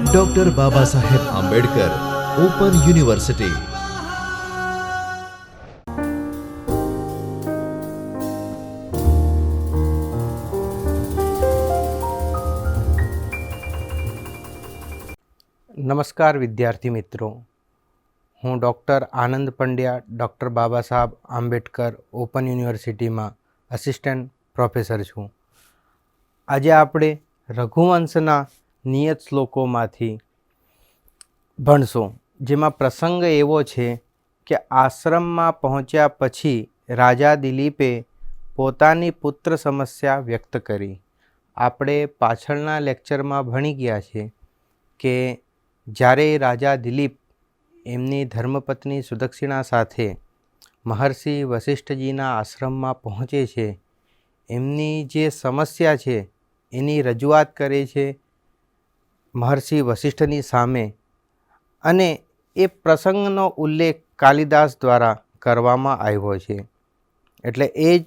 Doctor Baba Saheb Ambedkar open university. નમસ્કાર વિદ્યાર્થી મિત્રો, હું ડૉક્ટર આનંદ પંડ્યા ડૉક્ટર બાબા સાહેબ આંબેડકર ઓપન યુનિવર્સિટીમાં આસિસ્ટન્ટ પ્રોફેસર છું. આજે આપણે રઘુવંશના નિયત શ્લોકોમાંથી ભણશું, જેમાં પ્રસંગ એવો છે કે આશ્રમમાં પહોંચ્યા પછી રાજા દિલીપે પોતાની પુત્ર સમસ્યા વ્યક્ત કરી. આપણે પાછળના લેક્ચરમાં ભણી ગયા છે કે જ્યારે રાજા દિલીપ એમની ધર્મપત્ની સુદક્ષિણા સાથે મહર્ષિ વશિષ્ઠજીના આશ્રમમાં પહોંચે છે, એમની જે સમસ્યા છે એની રજૂઆત કરે છે મહર્ષિ વશિષ્ઠની સામે, અને એ પ્રસંગનો ઉલ્લેખ કાલિદાસ દ્વારા કરવામાં આવ્યો છે. એટલે એ જ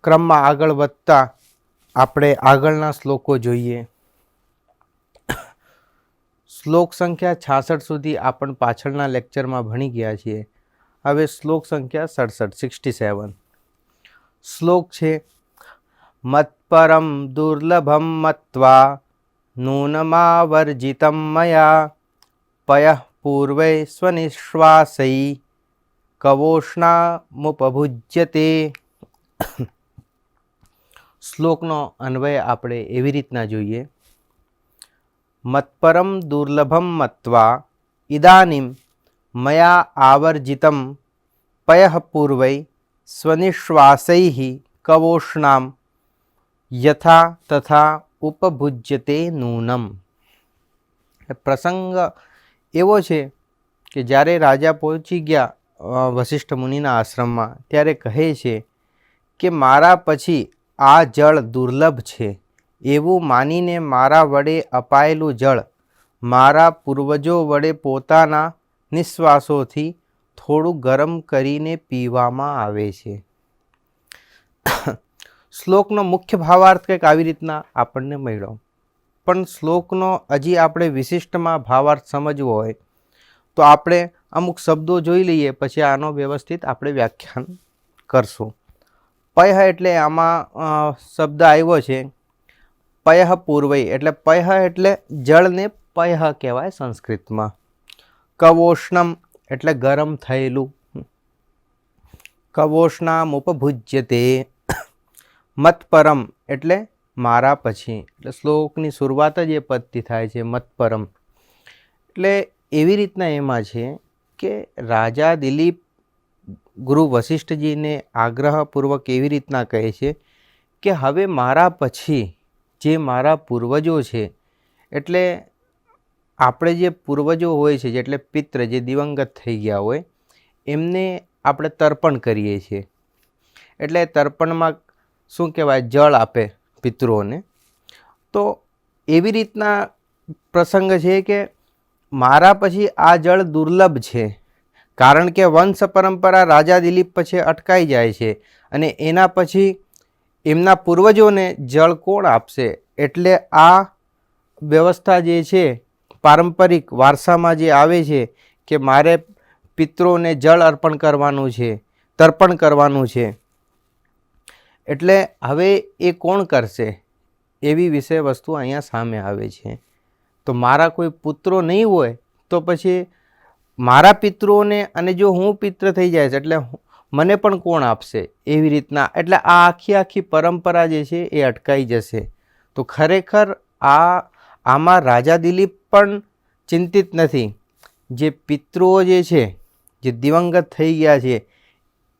ક્રમમાં આગળ વધતા આપણે આગળના શ્લોકો જોઈએ. શ્લોક સંખ્યા 66 સુધી આપણે પાછળના લેક્ચરમાં ભણી ગયા છીએ. હવે શ્લોક સંખ્યા 67 શ્લોક છે. મત્પરમ દુર્લભમ મત્વા નૂનમાવર્જિતમ મયા પયઃ પૂર્વૈ સ્વનિશ્વાસૈ કવોષ્ણામુપભુજ્યતે. શ્લોકનો અન્વય આપણે એવી રીતના જોઈએ. મત્પરમ દુર્લભમ મત્વા ઇદાનીમ મયા આવર્જિતમ પયઃ પૂર્વૈ સ્વનિશ્વાસૈઃ કવોષ્ણામ યથા તથા ઉપભુજ્યતે નૂનમ. પ્રસંગ એવો છે કે જ્યારે રાજા પહોંચી ગયા વશિષ્ઠ મુનિના આશ્રમમાં, ત્યારે કહે છે કે મારા પછી આ જળ દુર્લભ છે એવું માનીને મારા વડે અપાયેલું જળ મારા પૂર્વજો વડે પોતાના નિશ્વાસોથી થોડું ગરમ કરીને પીવામાં આવે છે. શ્લોકનો મુખ્ય ભાવાર્થ કંઈક આવી રીતના આપણને મળ્યો, પણ શ્લોકનો હજી આપણે વિશિષ્ટમાં ભાવાર્થ સમજવો હોય તો આપણે અમુક શબ્દો જોઈ લઈએ, પછી આનો વ્યવસ્થિત આપણે વ્યાખ્યાન કરશું. પયઃ એટલે આમાં શબ્દ આવ્યો છે પયઃ પૂર્વૈ, એટલે પયઃ એટલે જળને પયઃ કહેવાય સંસ્કૃતમાં. કવોષ્ણમ એટલે ગરમ થયેલું. કવોષ્ણામ ઉપભુજ્યતે. મત્પરમ એટલે મારા પછી. એટલે શ્લોકની શરૂઆત જ એ પદથી થાય છે, મત્પરમ. એટલે એવી રીતના એમાં છે કે રાજા દિલીપ ગુરુ વશિષ્ઠજીને આગ્રહપૂર્વક એવી રીતના કહે છે કે હવે મારા પછી જે મારા પૂર્વજો છે, એટલે આપણે જે પૂર્વજો હોય છે, એટલે પિતૃ જે દિવંગત થઈ ગયા હોય, એમને આપણે તર્પણ કરીએ છીએ. એટલે તર્પણમાં શું કહેવાય, જળ આપે પિતૃઓને. તો એવી રીતના પ્રસંગ છે કે મારા પછી આ જળ દુર્લભ છે, કારણ કે વંશ પરંપરા રાજા દિલીપ પછી અટકાઈ જાય છે, અને એના પછી એમના પૂર્વજોને જળ કોણ આપશે? એટલે આ વ્યવસ્થા જે છે પારંપરિક વારસામાં જે આવે છે કે મારે પિતૃઓને જળ અર્પણ કરવાનું છે, તર્પણ કરવાનું છે. એટલે હવે એ કોણ કરશે એવી વિષય વસ્તુ અહીંયા સામે આવે છે. તો મારા કોઈ પુત્રો નહીં હોય તો પછી મારા પિતૃઓને, અને જો હું પિતૃ થઈ જાય છે એટલે મને પણ કોણ આપશે એવી રીતના. એટલે આ આખી પરંપરા જે છે એ અટકાઈ જશે. તો ખરેખર આમાં રાજા દિલીપ પણ ચિંતિત નથી. જે પિતૃઓ જે છે, જે દિવંગત થઈ ગયા છે,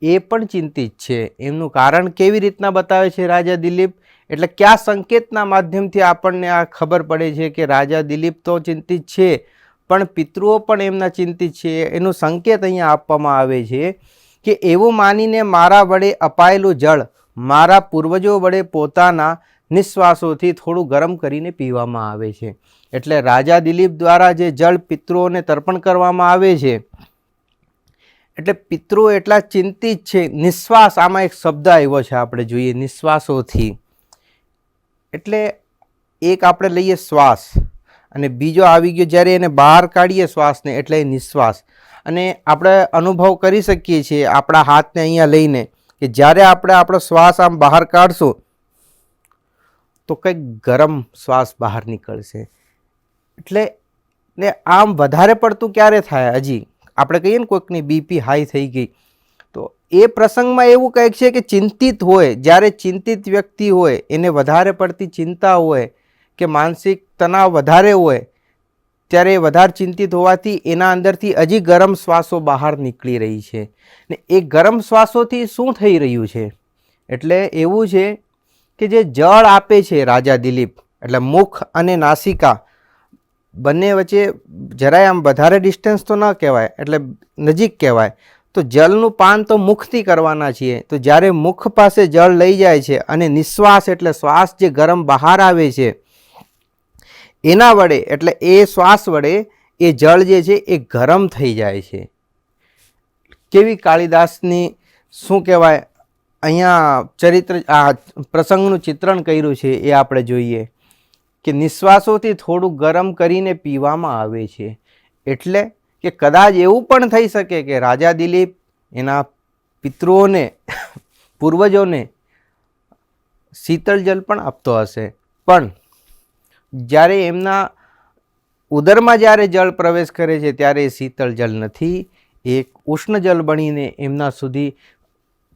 એ પણ ચિંતિત છે. એમનું કારણ કેવી રીતના બતાવે છે રાજા દિલીપ? એટલે કયા સંકેતના માધ્યમથી આપણને આ ખબર પડે છે કે રાજા દિલીપ તો ચિંતિત છે, પણ પિતૃઓ પણ એમના ચિંતિત છે? એનું સંકેત અહીંયા આપવામાં આવે છે કે એવું માનીને મારા વડે અપાયેલું જળ મારા પૂર્વજો વડે પોતાના નિશ્વાસોથી થોડું ગરમ કરીને પીવામાં આવે છે. એટલે રાજા દિલીપ દ્વારા જે જળ પિતૃઓને તર્પણ કરવામાં આવે છે, એટલે પિતૃઓ એટલા ચિંતિત છે. નિશ્વાસ, આમાં એક શબ્દ આવ્યો છે, આપણે જોઈએ નિશ્વાસોથી. એટલે એક આપણે લઈએ શ્વાસ અને બીજો આવી ગયો જ્યારે એને બહાર કાઢીએ શ્વાસને એટલે નિશ્વાસ. અને આપણે અનુભવ કરી શકીએ છીએ આપણા હાથને અહીંયા લઈને કે જ્યારે આપણે આપણો શ્વાસ આમ બહાર કાઢશું તો કંઈક ગરમ શ્વાસ બહાર નીકળશે. એટલે ને આમ વધારે પડતું ક્યારે થાય? હજી આપણે કહીએ ને કોઈકની બીપી હાઈ થઈ ગઈ તો એ પ્રસંગમાં એવું કંઈક છે કે ચિંતિત હોય, જ્યારે ચિંતિત વ્યક્તિ હોય એને વધારે પડતી ચિંતા હોય કે માનસિક તણાવ વધારે હોય ત્યારે વધારે ચિંતિત હોવાથી એના અંદરથી હજી ગરમ શ્વાસો બહાર નીકળી રહી છે. ને એ ગરમ શ્વાસોથી શું થઈ રહ્યું છે? એટલે એવું છે કે જે જળ આપે છે રાજા દિલીપ, એટલે મુખ અને નાસિકા બંને વચ્ચે જરાય આમ વધારે ડિસ્ટન્સ તો ન કહેવાય, એટલે નજીક કહેવાય. તો જળનું પાન તો મુખથી કરવાના છીએ. તો જ્યારે મુખ પાસે જળ લઈ જાય છે અને નિશ્વાસ એટલે શ્વાસ જે ગરમ બહાર આવે છે એના વડે, એટલે એ શ્વાસ વડે એ જળ જે છે એ ગરમ થઈ જાય છે. કેવી કાળિદાસની શું કહેવાય અહીંયા ચરિત્ર આ પ્રસંગનું ચિત્રણ કર્યું છે એ આપણે જોઈએ કે નિશ્વાસોથી થોડું ગરમ કરીને પીવામાં આવે છે. એટલે કે કદાચ એવું પણ થઈ શકે કે રાજા દિલીપ એના પિતૃઓને પૂર્વજોને શીતળ જલ પણ આપતો હશે, પણ જ્યારે એમના ઉદરમાં જ્યારે જળ પ્રવેશ કરે છે ત્યારે એ શીતળ જલ નથી, એક ઉષ્ણ જલ બનીને એમના સુધી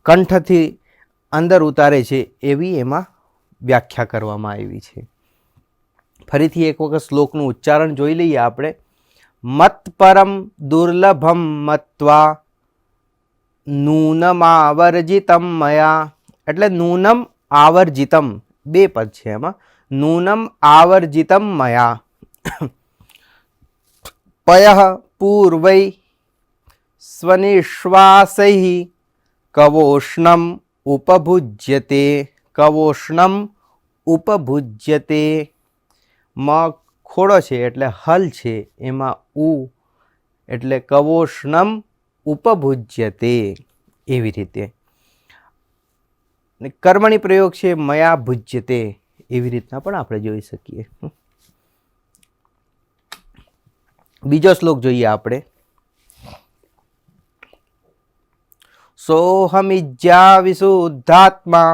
કંઠથી અંદર ઉતારે છે, એવી એમાં વ્યાખ્યા કરવામાં આવી છે. ફરીથી એક વખત શ્લોકનું ઉચ્ચારણ જોઈ લઈએ આપણે. મત પરમ દુર્લભમ મત્વા નૂનમાવર્જિતમ મયા, એટલે નૂનમ આવર્જિતમ બે પદ છે એમાં. નૂનમ આવર્જિતમ મયા પયઃ પૂર્વૈ સ્વનિશ્વાસૈ કવોષ્ણમ ઉપભુજ્યતે. કવોષ્ણમ ઉપભુજ્યતે. મ ખોડો છે એટલે હલ છે, એમાં ઉ એટલે કવોષ્ણમ ઉપભુજ્યતે. એવી રીતે કર્મણી પ્રયોગ છે મયા ભુજ્યતે, એવી રીતના પણ આપણે જોઈ શકીએ. બીજો શ્લોક જોઈએ આપણે. સોહમિજ્યા વિશુદ્ધાત્મા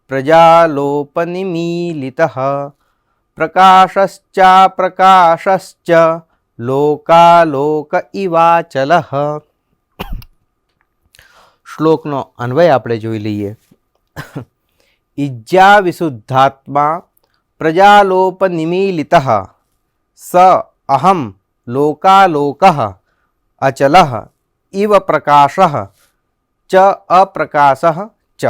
પ્રજાલોપનિમીલિતઃ પ્રકાશશ્ચા પ્રકાશશ્ચ લોકાલોક ઇવાચલઃ. શ્લોકનો અન્વય આપણે જોઈ લઈએ. ઇજ્જા વિશુદ્ધાત્મા પ્રજાલોપનિમીલિતઃ સ અહમ લોકાલોકઃ અચલઃ ઇવ પ્રકાશઃ ચ અપ્રકાશઃ ચ.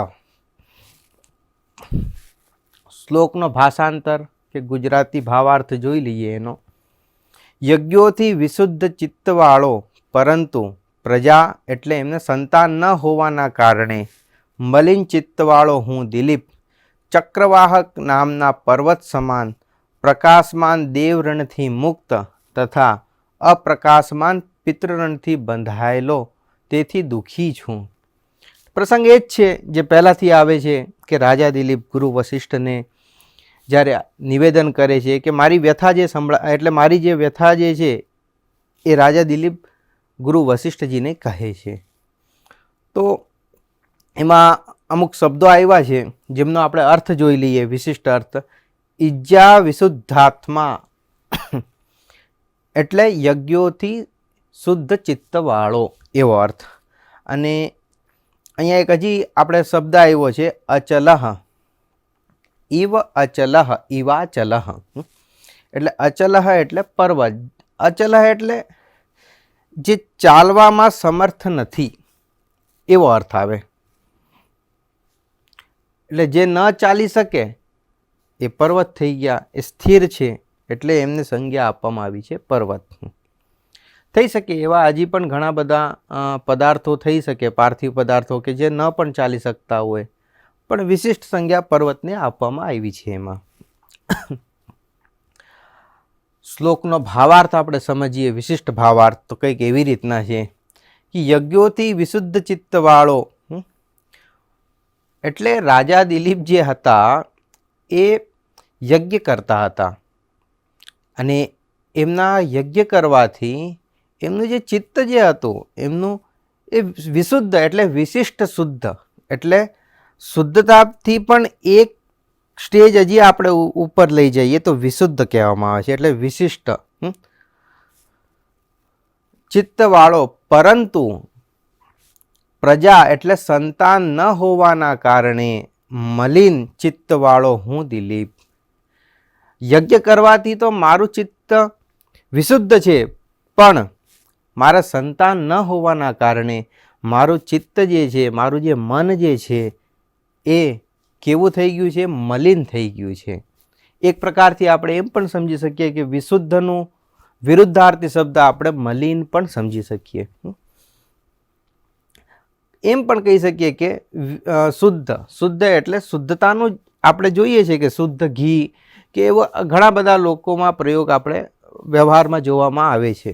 શ્લોકનો ભાષાંતર કે ગુજરાતી ભાવાર્થ જોઈ લઈએ એનો. યજ્ઞોથી વિશુદ્ધ ચિત્તવાળો પરંતુ પ્રજા એટલે એમને સંતાન ન હોવાના કારણે મલિન ચિત્તવાળો હું દિલીપ ચક્રવાહક નામના પર્વત સમાન પ્રકાશમાન દેવરણથી મુક્ત તથા અપ્રકાશમાન પિતૃરણથી બંધાયેલો તેથી દુઃખી છું. પ્રસંગ એ જ છે જે પહેલાંથી આવે છે કે રાજા દિલીપ ગુરુ વશિષ્ઠને જ્યારે નિવેદન કરે છે કે મારી વ્યથા જે એટલે મારી જે વ્યથા જે છે એ રાજા દિલીપ ગુરુ વશિષ્ઠજીને કહે છે. તો એમાં અમુક શબ્દો આવ્યા છે જેમનો આપણે અર્થ જોઈ લઈએ, વિશિષ્ટ અર્થ. ઇજ્જા વિશુદ્ધાત્મા એટલે યજ્ઞોથી શુદ્ધ ચિત્તવાળો એવો અર્થ. અને અહીંયા એક હજી આપણે શબ્દ આવ્યો છે અચલહ. ઇવ અચલહ ઇવાચલહ. એટલે અચલહ એટલે પર્વત, અચલહ એટલે જે ચાલવામાં સમર્થ નથી એવો અર્થ આવે. એટલે જે ન ચાલી શકે એ પર્વત થઈ ગયા, એ સ્થિર છે એટલે એમને સંજ્ઞા આપવામાં આવી છે પર્વત. થઈ શકે એવા હજી પણ ઘણા બધા પદાર્થો થઈ શકે, પાર્થિવ પદાર્થો કે જે ન પણ ચાલી શકતા હોય, પણ વિશિષ્ટ સંજ્ઞા પર્વતને આપવામાં આવી છે એમાં. શ્લોકનો ભાવાર્થ આપણે સમજીએ, વિશિષ્ટ ભાવાર્થ તો કંઈક એવી રીતના છે કે યજ્ઞોથી વિશુદ્ધ ચિત્તવાળો એટલે રાજા દિલીપ જે હતા એ યજ્ઞ કરતા હતા અને એમના યજ્ઞ કરવાથી એમનું જે ચિત્ત જે હતું એમનું એ વિશુદ્ધ એટલે વિશિષ્ટ શુદ્ધ એટલે શુદ્ધતાથી પણ એક સ્ટેજ હજી આપણે ઉપર લઈ જઈએ તો વિશુદ્ધ કહેવામાં આવે છે એટલે વિશિષ્ટ ચિત્તવાળો, પરંતુ પ્રજા એટલે સંતાન ન હોવાના કારણે મલિન ચિત્તવાળો હું દિલીપ. યજ્ઞ કરવાથી તો મારું ચિત્ત વિશુદ્ધ છે, પણ મારા સંતાન ન હોવાના કારણે મારું ચિત્ત જે છે, મારું જે મન જે છે એ કેવું થઈ ગયું છે? મલિન થઈ ગયું છે. એક પ્રકારથી આપણે એમ પણ સમજી શકીએ કે વિશુદ્ધનું વિરુદ્ધાર્થી શબ્દ આપણે મલિન પણ સમજી શકીએ. એમ પણ કહી શકીએ કે શુદ્ધ એટલે શુદ્ધતાનું આપણે જોઈએ છે કે શુદ્ધ ઘી કે એવો ઘણા બધા લોકોમાં પ્રયોગ આપણે વ્યવહારમાં જોવામાં આવે છે.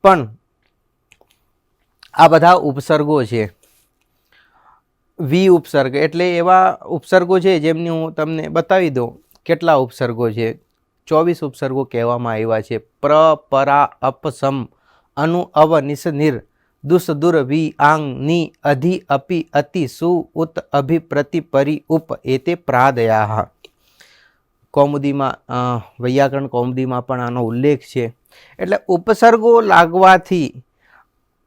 પણ આ બધા ઉપસર્ગો છે, ઉપસર્ગ એટલે એવા ઉપસર્ગો છે જેમની હું તમને બતાવી દઉં. કેટલા ઉપસર્ગો છે? 24 ઉપસર્ગો કહેવામાં આવ્યા છે. પ્ર, પરા, અપ, સમ, અનુ, અવ, નિસ, નિર, દુસ, દુર, વિ, આંગ, ની, અધિ, અપિ, અતિ, સુ, ઉત, અભિ, પ્રતિ, પરી, ઉપ એતે પ્રાદયા. કૌમુદીમાં વૈયાકરણ કૌમુદીમાં પણ આનો ઉલ્લેખ છે. એટલે ઉપસર્ગો લાગવાથી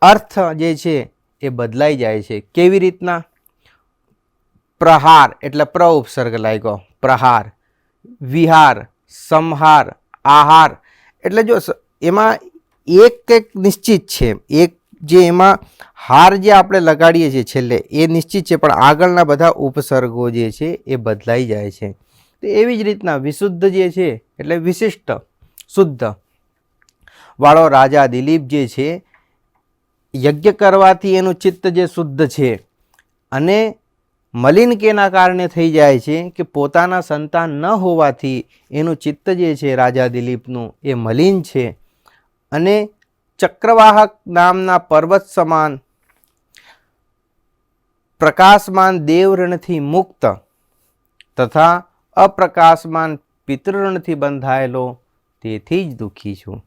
અર્થ જે છે એ બદલાઈ જાય છે. કેવી રીતના? પ્રહાર એટલે પ્ર ઉપસર્ગ લાગ્યો, પ્રહાર. વિહાર, સંહાર, આહાર એટલે જો એમાં એક નિશ્ચિત છે, એક જે એમાં હાર જે આપણે લગાડીએ છીએ છેલ્લે એ નિશ્ચિત છે, પણ આગળના બધા ઉપસર્ગો જે છે એ બદલાઈ જાય છે. તો એવી જ રીતના વિશુદ્ધ જે છે એટલે વિશિષ્ટ શુદ્ધ વાળો રાજા દિલીપ જે છે, યજ્ઞ કરવાથી એનું ચિત્ત જે શુદ્ધ છે અને મલિન કેના કારણે થઈ જાય છે કે પોતાના સંતાન ન હોવાથી એનું ચિત્ત જે છે રાજા દિલીપનું એ મલિન છે અને ચક્રવાહક નામના પર્વત સમાન પ્રકાશમાન દેવરણથી મુક્ત તથા અપ્રકાશમાન પિતૃરણથી બંધાયેલો તેથી જ દુઃખી છું.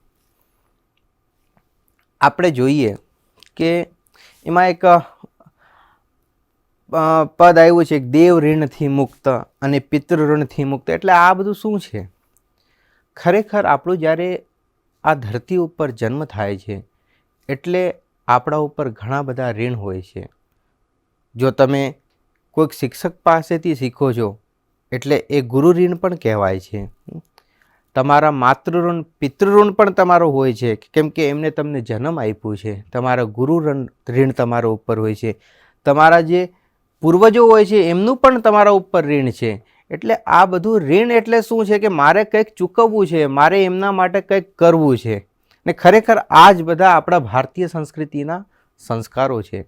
આપણે જોઈએ કે એમાં એક પદ આવ્યું છે દેવ ઋણથી મુક્ત અને પિતૃ ઋણથી મુક્ત. એટલે આ બધું શું છે? ખરેખર આપણું જ્યારે આ ધરતી ઉપર જન્મ થાય છે એટલે આપણા ઉપર ઘણા બધા ઋણ હોય છે. જો તમે કોઈક શિક્ષક પાસેથી શીખો છો એટલે એ ગુરુ ઋણ પણ કહેવાય છે. તમારા માતૃ ઋણ, પિતૃ ઋણ પણ તમારો હોય છે, કેમ કે એમને તમને જન્મ આપ્યું છે. તમારા ગુરુ ઋણ તમારા ઉપર હોય છે. તમારા જે પૂર્વજો હોય છે એમનું પણ તમારા ઉપર ઋણ છે. એટલે આ બધું ઋણ એટલે શું છે કે મારે કંઈક ચૂકવવું છે, મારે એમના માટે કંઈક કરવું છે. ને ખરેખર આ જ બધા આપણા ભારતીય સંસ્કૃતિના સંસ્કારો છે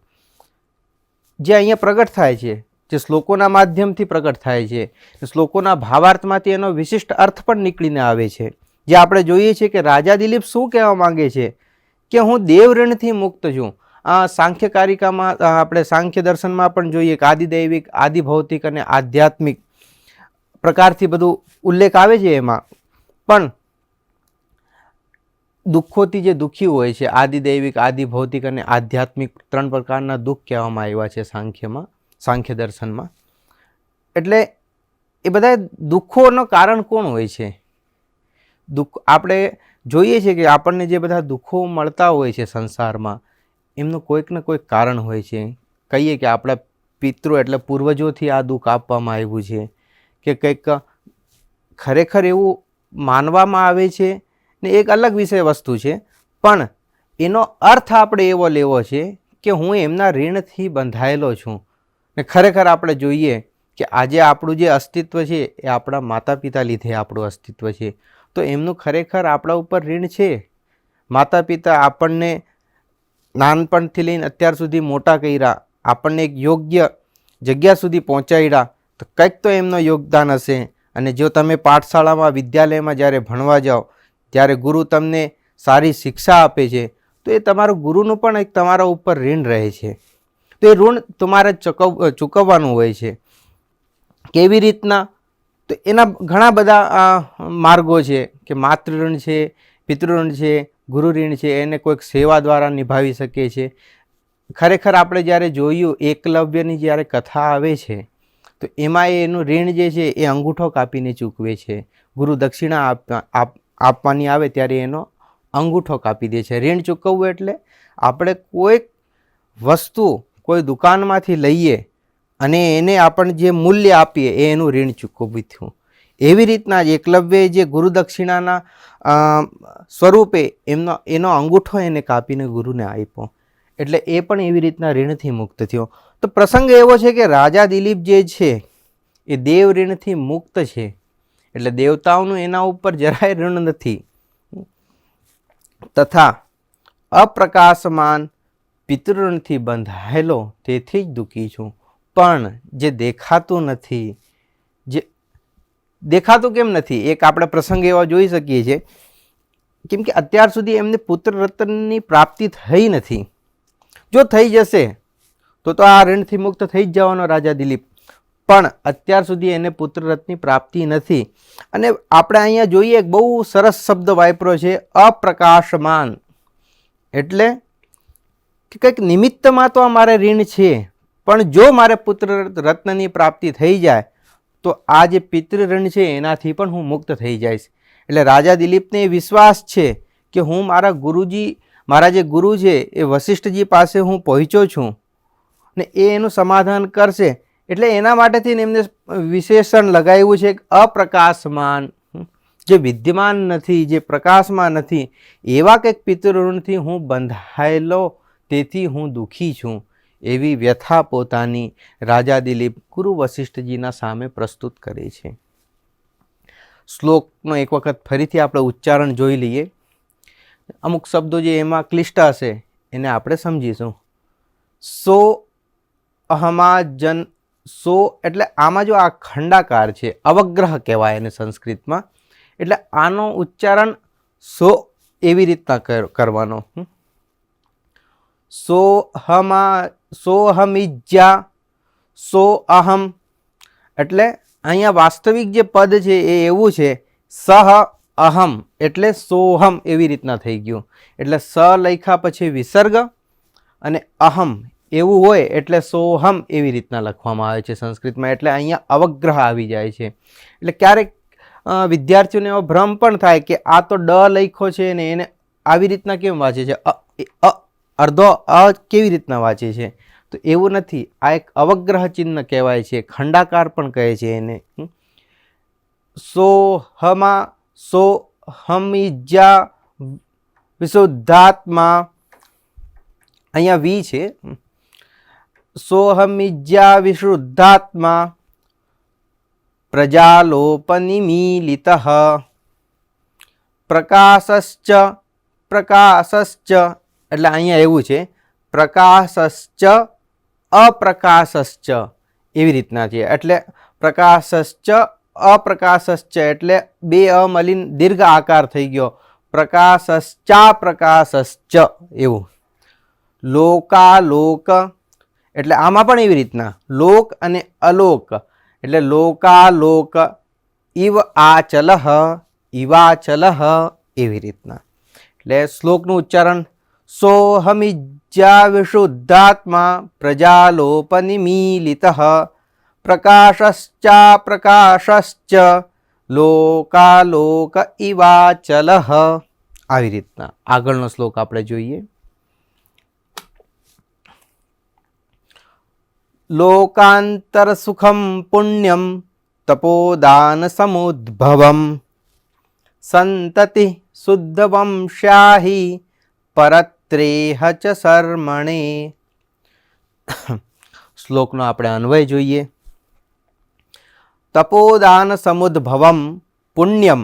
જે અહીંયા પ્રગટ થાય છે, જે શ્લોકોના માધ્યમથી પ્રગટ થાય છે. શ્લોકોના ભાવાર્થમાંથી એનો વિશિષ્ટ અર્થ પણ નીકળીને આવે છે. જે આપણે જોઈએ છીએ કે રાજા દિલીપ શું કહેવા માંગે છે કે હું દેવ ઋણથી મુક્ત છું. સાંખ્ય કારિકામાં આપણે સાંખ્ય દર્શનમાં પણ જોઈએ કે આદિદૈવિક, આદિભૌતિક અને આધ્યાત્મિક પ્રકારથી બધું ઉલ્લેખ આવે છે. એમાં પણ દુઃખોથી જે દુઃખી હોય છે, આદિદૈવિક, આદિભૌતિક અને આધ્યાત્મિક 3 પ્રકારના દુઃખ કહેવામાં આવ્યા છે સાંખ્યમાં, સાંખ્ય દર્શનમાં. એટલે એ બધા દુઃખોનું કારણ કોણ હોય છે? દુઃખ આપણે જોઈએ છીએ કે આપણને જે બધા દુઃખો મળતા હોય છે સંસારમાં એમનું કોઈક ને કોઈક કારણ હોય છે. કહીએ કે આપણા પિતૃ એટલે પૂર્વજોથી આ દુઃખ આપવામાં આવ્યું છે કે કંઈક ખરેખર એવું માનવામાં આવે છે ને એક અલગ વિષય વસ્તુ છે, પણ એનો અર્થ આપણે એવો લેવો છે કે હું એમના ઋણથી બંધાયેલો છું. ને ખરેખર આપણે જોઈએ કે આજે આપણું જે અસ્તિત્વ છે એ આપણા માતા પિતા લીધે આપણું અસ્તિત્વ છે. તો એમનું ખરેખર આપણા ઉપર ઋણ છે. માતા પિતા આપણને નાનપણથી લઈને અત્યાર સુધી મોટા કર્યા, આપણને એક યોગ્ય જગ્યા સુધી પહોંચાડ્યા, તો કંઈક તો એમનો યોગદાન હશે. અને જો તમે પાઠશાળામાં, વિદ્યાલયમાં જ્યારે ભણવા જાઓ ત્યારે ગુરુ તમને સારી શિક્ષા આપે છે તો એ તમારું ગુરુનું પણ એક તમારા ઉપર ઋણ રહે છે. તો એ ઋણ તમારે ચૂકવવાનું હોય છે. કેવી રીતના? તો તો એના ઘણા બધા માર્ગો છે કે માતૃ ઋણ છે, પિતૃ ઋણ છે, ગુરુ ઋણ છે, એને કોઈક સેવા દ્વારા નિભાવી શકે છે. ખરેખર આપણે જ્યારે જોયું એકલવ્યની જ્યારે કથા આવે છે તો એમાં એનું ઋણ જે છે એ અંગૂઠો કાપીને ચૂકવે છે. ગુરુ દક્ષિણા આપવાની આવે ત્યારે એનો અંગૂઠો કાપી દે છે. ઋણ ચૂકવવું એટલે આપણે કોઈક વસ્તુ કોઈ દુકાનમાંથી લઈએ અને એને આપણે જે મૂલ્ય આપીએ એ એનું ઋણ ચૂકવવું થયું. એવી રીતના જ એકલવ્યએ જે ગુરુ દક્ષિણાના સ્વરૂપે એનો અંગૂઠો એને કાપીને ગુરુને આપ્યો, એટલે એ પણ એવી રીતના ઋણથી મુક્ત થયો. તો પ્રસંગ એવો છે કે રાજા દિલીપ જે છે એ દેવ ઋણથી મુક્ત છે, એટલે દેવતાઓનું એના ઉપર જરાય ઋણ નથી. તથા અપ્રકાશમાન પિતૃણથી બંધાયેલો તેથી જ દુઃખી છું. પણ જે દેખાતું નથી, જે દેખાતું કેમ નથી? એક આપણે પ્રસંગ એવા જોઈ શકીએ છીએ, કેમ કે અત્યાર સુધી એમને પુત્ર રત્નની પ્રાપ્તિ થઈ નથી. જો થઈ જશે તો આ ઋણથી મુક્ત થઈ જ જવાનો રાજા દિલીપ, પણ અત્યાર સુધી એને પુત્ર રત્નની પ્રાપ્તિ નથી. અને આપણે અહીંયા જોઈએ એક બહુ સરસ શબ્દ વાપર્યો છે, અપ્રકાશમાન. એટલે કે કંઈક નિમિત્તમાં તો અમારે ઋણ છે, પણ જો મારે પુત્ર રત્નની પ્રાપ્તિ થઈ જાય તો આ જે પિતૃ ઋણ છે એનાથી પણ હું મુક્ત થઈ જઈશ. એટલે રાજા દિલીપને વિશ્વાસ છે કે હું મારા ગુરુજી, મારા જે ગુરુ છે એ વશિષ્ઠજી પાસે હું પહોંચ્યો છું ને એ એનું સમાધાન કરશે. એટલે એના માટેથી એમને વિશેષણ લગાવ્યું છે અપ્રકાશમાન, જે વિદ્યમાન નથી, જે પ્રકાશમાં નથી, એવા કંઈક પિતૃ ઋણથી હું બંધાયેલો તેથી હું દુઃખી છું. એવી વ્યથા પોતાની રાજા દિલીપ ગુરુ વશિષ્ઠજીના સામે પ્રસ્તુત કરે છે. શ્લોકનો એક વખત ફરીથી આપણે ઉચ્ચારણ જોઈ લઈએ. અમુક શબ્દો જે એમાં ક્લિષ્ટ હશે એને આપણે સમજીશું. સો અહમાજન, સો એટલે આમાં જો આ ખંડાકાર છે, અવગ્રહ કહેવાય એને સંસ્કૃતમાં. એટલે આનો ઉચ્ચારણ સો એવી રીતના કરવાનો. સોહમિજ્યા, સો અહમ. એટલે અહીંયા વાસ્તવિક જે પદ છે એ એવું છે, સહ અહમ એટલે સોહમ એવી રીતના થઈ ગયું. એટલે સ લખ્યા પછી વિસર્ગ અને અહમ એવું હોય એટલે સોહમ એવી રીતના લખવામાં આવે છે સંસ્કૃતમાં. એટલે અહીંયા અવગ્રહ આવી જાય છે. એટલે ક્યારેક વિદ્યાર્થીઓને એવો ભ્રમ પણ થાય કે આ તો ડ લખ્યો છે ને એને આવી રીતના કેમ વાંચે છે, અર્ધો અ કેવી રીતના વાંચે છે? તો એવું નથી, આ એક અવગ્રહ ચિહ્ન કહેવાય છે, ખંડાકાર પણ કહે છે એને. સોહમા, સોહમિજ્યા વિશુદ્ધાત્મા, અહીંયા વી છે. સોહમિજ્યા વિશુદ્ધાત્મા પ્રજાલોપનિમીલિત પ્રકાશશ્ચ, પ્રકાશશ્ચ એટલે અહીંયા એવું છે, પ્રકાશશ્ચ અપ્રકાશશ્ચ એવી રીતના છે. એટલે પ્રકાશશ્ચ અપ્રકાશશ્ચ એટલે બે અ મળીને દીર્ઘ આકાર થઈ ગયો, પ્રકાશશ્ચા પ્રકાશશ્ચ એવું. લોકાલોક એટલે આમાં પણ એવી રીતના લોક અને અલોક એટલે લોકાલોક, ઇવ આચલહ, ઇવાચલહ એવી રીતના. એટલે શ્લોકનું ઉચ્ચારણ સોહમિજ્યા વિશુદ્ધાત્મા પ્રજાલોપનિમીલિત પ્રકાશશ્ચા પ્રકાશશ્ચ લોકાલોક ઇવાચલહ. આવી રીતના આગળનો શ્લોક આપણે જોઈએ. લોકાંતર સુખમ પુણ્યમ તપોદાન સમુદ્ભવમ સંતતિ શુદ્ધવંશ્યાહી પરત્રેહ ચ શર્મણે. શ્લોકનો આપણે અન્વય જોઈએ. તપોદાન સમુદ્ભવમ પુણ્યમ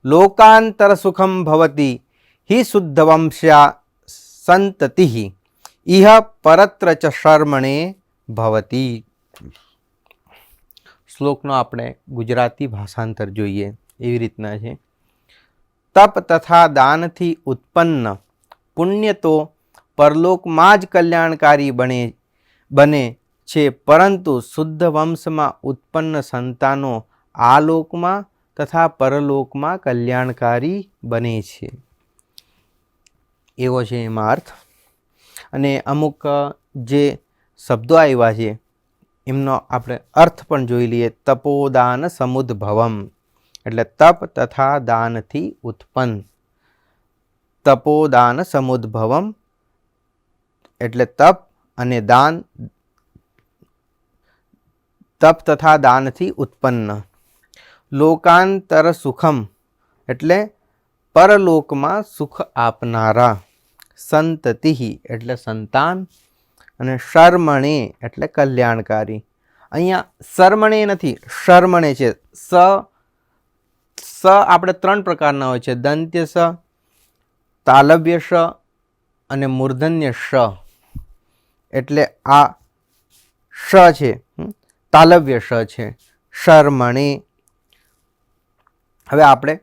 લોકાંતર સુખમ ભવતી હિ શુદ્ધવંશ્યા સંતતિ ઇહ પરત્ર ચ શર્મણે ભવતી. શ્લોકનો આપણે ગુજરાતી ભાષાંતર જોઈએ. એવી રીતના છે. તપ તથા દાનથી ઉત્પન્ન પુણ્ય તો પરલોકમાં જ કલ્યાણકારી બને છે, પરંતુ શુદ્ધ વંશમાં ઉત્પન્ન સંતાનો આ લોકમાં તથા પરલોકમાં કલ્યાણકારી બને છે. એવો છે એમાં અર્થ. અને અમુક જે શબ્દો આવ્યા છે એમનો આપણે અર્થ પણ જોઈ લઈએ. તપોદાન સમુદ્ભવમ એટલે તપ તથા દાનથી ઉત્પન્ન. તપોદાન સમુદ્ભવમ એટલે તપ અને દાન, તપ તથા દાનથી ઉત્પન્ન. લોકાંતર સુખમ એટલે પરલોકમાં સુખ આપનારા. સંતતિ એટલે સંતાન અને શર્મણે એટલે કલ્યાણકારી. અહીંયા શર્મણે નથી, શર્મણે છે. સ આપણે 3 પ્રકારના હોય છે, દંત્ય સ, તાલવ્ય સ અને મૂર્ધન્ય શ. એટલે આ શ છે, તાલવ્ય શ છે, શર્મણે. હવે આપણે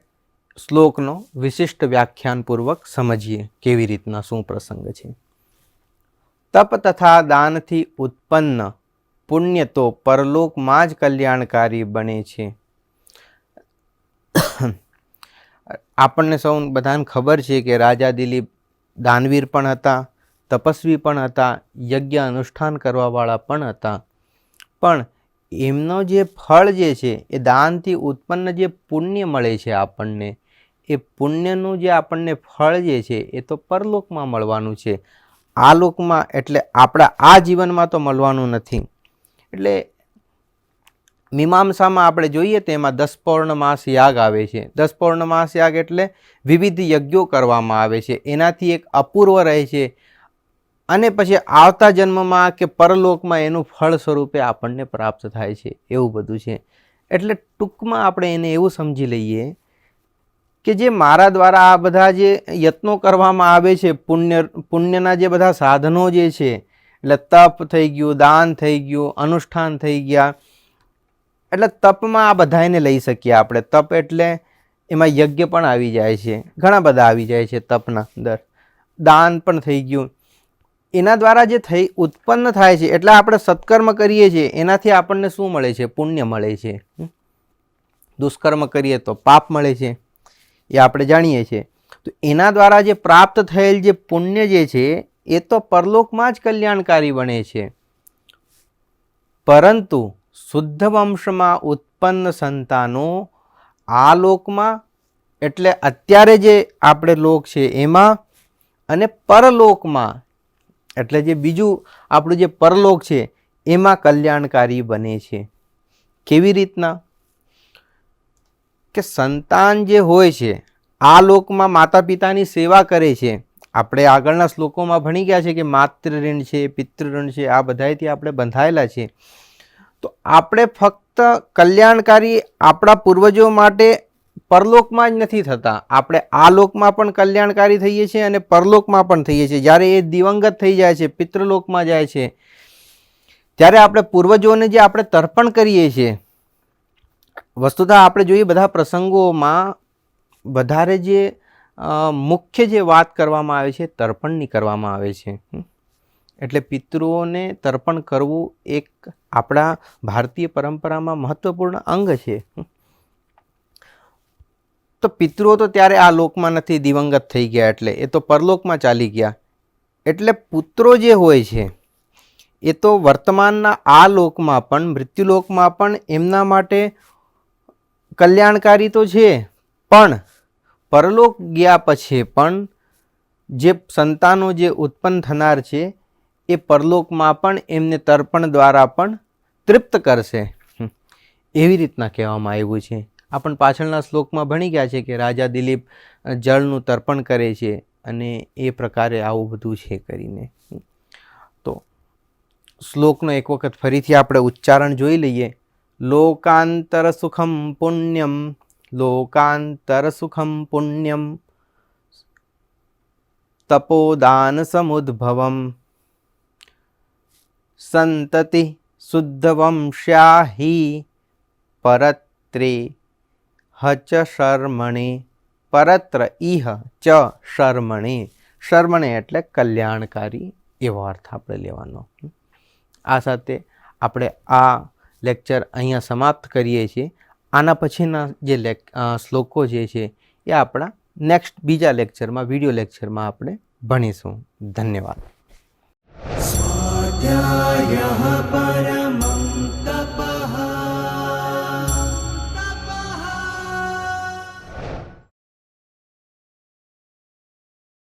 શ્લોકનો વિશિષ્ટ વ્યાખ્યાનપૂર્વક સમજીએ કેવી રીતના શું પ્રસંગ છે. તપ તથા દાનથી ઉત્પન્ન પુણ્ય તો પરલોકમાં જ કલ્યાણકારી બને છે. આપણને સૌ બધાને ખબર છે કે રાજા દિલીપ દાનવીર પણ હતા, તપસ્વી પણ હતા, યજ્ઞ અનુષ્ઠાન કરવાવાળા પણ હતા. પણ એમનો જે ફળ જે છે એ દાનથી ઉત્પન્ન જે પુણ્ય મળે છે આપણને, એ પુણ્યનું જે આપણને ફળ જે છે એ તો પરલોકમાં મળવાનું છે. આ લોકમાં એટલે આપણા આ જીવનમાં તો મળવાનું નથી. એટલે મીમાંસામાં આપણે જોઈએ તેમાં 10 પૌર્ણમાસ યાગ આવે છે. 10 પૌર્ણમાસ યાગ એટલે વિવિધ યજ્ઞો કરવામાં આવે છે. એનાથી એક અપૂર્વ રહે છે અને પછી આવતા જન્મમાં કે પરલોકમાં એનું ફળ સ્વરૂપે આપણને પ્રાપ્ત થાય છે. એવું બધું છે. એટલે ટૂંકમાં આપણે એને એવું સમજી લઈએ કે જે મારા દ્વારા આ બધા જે યત્નો કરવામાં આવે છે, પુણ્યના જે બધા સાધનો જે છે, એટલે તપ થઈ ગયું, દાન થઈ ગયું, અનુષ્ઠાન થઈ ગયા. એટલે તપમાં આ બધાને લઈ શકીએ આપણે. તપ એટલે એમાં યજ્ઞ પણ આવી જાય છે, ઘણા બધા આવી જાય છે તપના અંદર. દાન પણ થઈ ગયું. એના દ્વારા જે ઉત્પન્ન થાય છે, એટલે આપણે સત્કર્મ કરીએ છીએ એનાથી આપણને શું મળે છે? પુણ્ય મળે છે. દુષ્કર્મ કરીએ તો પાપ મળે છે, એ આપણે જાણીએ છીએ. તો એના દ્વારા જે પ્રાપ્ત થયેલ જે પુણ્ય જે છે એ તો પરલોકમાં જ કલ્યાણકારી બને છે. પરંતુ શુદ્ધ વંશમાં ઉત્પન્ન સંતાનો આ લોકમાં એટલે અત્યારે જે આપણે લોક છે એમાં અને પરલોકમાં એટલે જે બીજું આપણું જે પરલોક છે એમાં કલ્યાણકારી બને છે. કેવી રીતના? કે સંતાન જે હોય છે આ લોકમાં માતા પિતાની સેવા કરે છે. આપણે આગળના શ્લોકોમાં ભણી ગયા છે કે માતૃ ઋણ છે, પિતૃ ઋણ છે, આ બધાથી આપણે બંધાયેલા છે. તો આપણે ફક્ત કલ્યાણકારી આપણા પૂર્વજો માટે પરલોકમાં જ નથી થતા, આપણે આ લોકમાં પણ કલ્યાણકારી થઈએ છીએ અને પરલોકમાં પણ થઈએ છીએ. જ્યારે એ દિવંગત થઈ જાય છે, પિતૃલોકમાં જાય છે, ત્યારે આપણે પૂર્વજોને જે આપણે તર્પણ કરીએ છીએ, વસ્તુતઃ આપણે જોઈએ બધા પ્રસંગોમાં વધારે જે મુખ્ય જે વાત કરવામાં આવે છે તર્પણની કરવામાં આવે છે. એટલે પિતૃઓને તર્પણ કરવું એક આપણા ભારતીય પરંપરામાં મહત્વપૂર્ણ અંગ છે. તો પિતૃઓ તો ત્યારે આ લોકમાં નથી, દિવંગત થઈ ગયા, એટલે એ તો પરલોકમાં ચાલી ગયા. એટલે પુત્રો જે હોય છે એ તો વર્તમાનના આ લોકમાં પણ મૃત્યુલોકમાં પણ એમના માટે કલ્યાણકારી તો છે, પણ પરલોક ગયા પછી પણ જે સંતાનો જે ઉત્પન્ન થનાર છે એ પરલોકમાં પણ એમને તર્પણ દ્વારા પણ તૃપ્ત કરશે. એવી રીતના કહેવામાં આવ્યું છે. આપણ પાછળના શ્લોકમાં ભણી ગયા છે કે રાજા દિલીપ જળનું તર્પણ કરે છે અને એ પ્રકારે આવું બધું છે કરીને. તો શ્લોકનો એક વખત ફરીથી આપણે ઉચ્ચારણ જોઈ લઈએ. લોકાંતર સુખમ પુણ્યમ, લોકાંતર સુખમ પુણ્યમ, તપોદાન સમુદ્ભવમ, સંતતિ શુદ્ધ વંશ્યાહિ પરત્રે હચ શર્મણે, પરત્ર ઇહ ચ શર્મણે. શર્મણે એટલે કલ્યાણકારી એવો અર્થ આપણે લેવાનો. આ સાથે આપણે આ લેક્ચર અહીંયા સમાપ્ત કરીએ છીએ. આના પછીના જે શ્લોકો જે છે એ આપણા નેક્સ્ટ બીજા લેક્ચરમાં વિડીયો લેક્ચરમાં આપણે ભણીશું. ધન્યવાદ. स्वाध्यायः